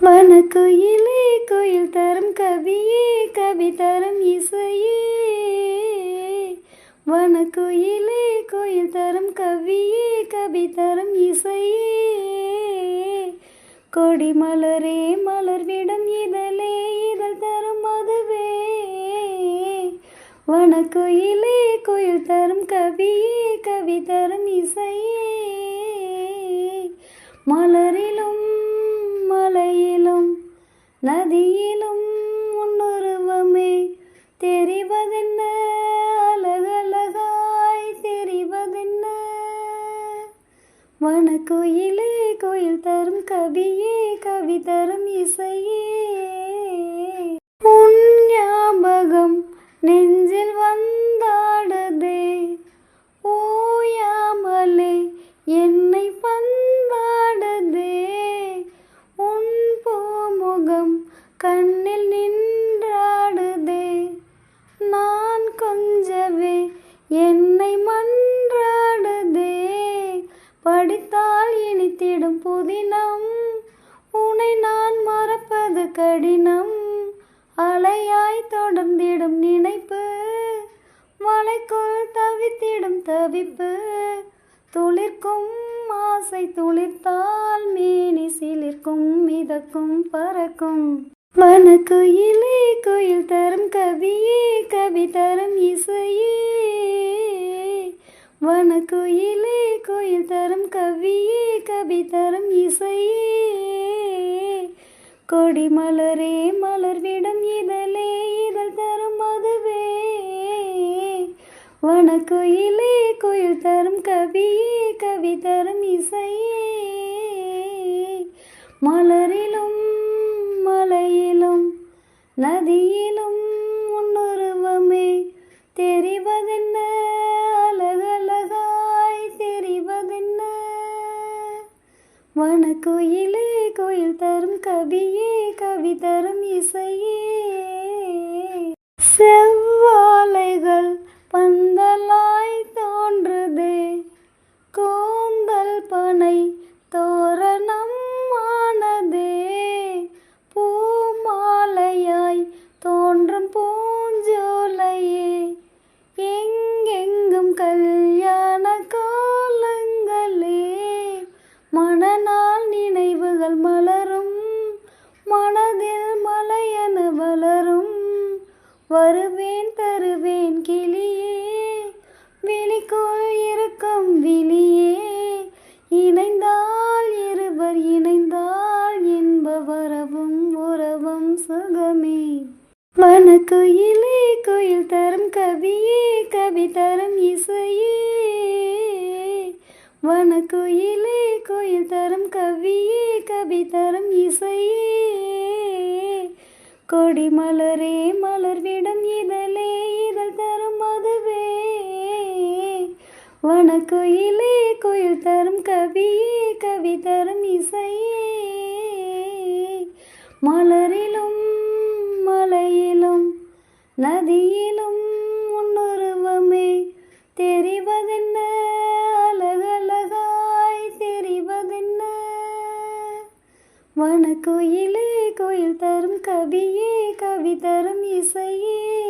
வனக்குயிலே குயில் தரும் கவியே கவி தரும் இசையே. வனக்குயிலே குயில் தரும் கவியே கவி தரும் இசையே. கொடி மலரே மலர்விடும் இதழே இதழ் தரும் மதுவே. வனக்குயிலே குயில் தரும் கவியே கவி தரும் இசையே. மலரிலும் மலையிலும் நதியிலும் உன்னுருவமே தெரிவதென்ன, அழகழகாய் தெரிவதென்ன. வனக்குயிலே குயில் தரும் கவியே கவி தரும் இசையே. உன் ஞாபகம் நெஞ்சில் வந்தாடுதே, ஓயாமலே என்னை பந்தாடுதே. உன் பூமுகம் கண்ணில் நின்றாடுதே, நான் கொஞ்சவே என்னை மன்றாடுதே. படித்தால் இனித்திடும் புதினம், உனை நான் மறப்பது கடினம். அலையாய் தொடர்ந்திடும் நினைப்பு, மலைக்குள் தவித்திடும் தவிப்பு. துளிர்க்கும் ஆசை துளிர்த்தால் மேனி சிலிர்க்கும் மிதக்கும் பறக்கும். வனக்குயிலே குயில் தரும் கவியே கவி தரும் இசையே. வனக்குயிலே குயில் தரும் கவியே கவி தரும் இசையே. கொடி மலரே மலர்விடும் இதழே இதழ் தரும் மதுவே. வனக்குயிலே குயில் தரும் கவியே கவி தரும் இசையே. மலரிலும் மலையிலும் நதியிலும் உன்னுருவமே தெரிவதென்ன, அழகழகாய் தெரிவதென்ன. வனக்குயிலே குயில் தரும் கவியே கவி தரும் இசையே. செவ்வாழைகள் பந்தலாய் தோன்றுதே, கூந்தல் பனை தோரணம் ஆனதே. பூமாலையாய் தோன்றும் பூஞ்சோலையே, எங்கெங்கும் கல்யாண கோலங்களே. மணநாள் நினைவுகள் மலரும், மனதில் மலையென வளரும். வருவேன் தருவேன் கிளியே, விழிக்குள் இருக்கும் விழியே. இணைந்தால் இருவர் இணைந்தால் இன்ப வரவும் உறவும் சுகமே. வனக்குயிலே குயில் தரும் கவியே கவி தரும் இசையே. வனக்குயிலே குயில் தரும் கவியே கவி தரும் இசையே. கொடி மலரே மலர்விடும் இதழே இதழ் தரும் மதுவே. வனக்குயிலே குயில் தரும் கவியே கவி தரும் இசையே. மலரிலும் மலையிலும் நதியிலும் உன்னுருவமே தெரிவதென்ன, அழகழகாய் தெரிவதென்ன. வனக்குயிலே குயில் தரும் கவியே கவி தரும் இசையே.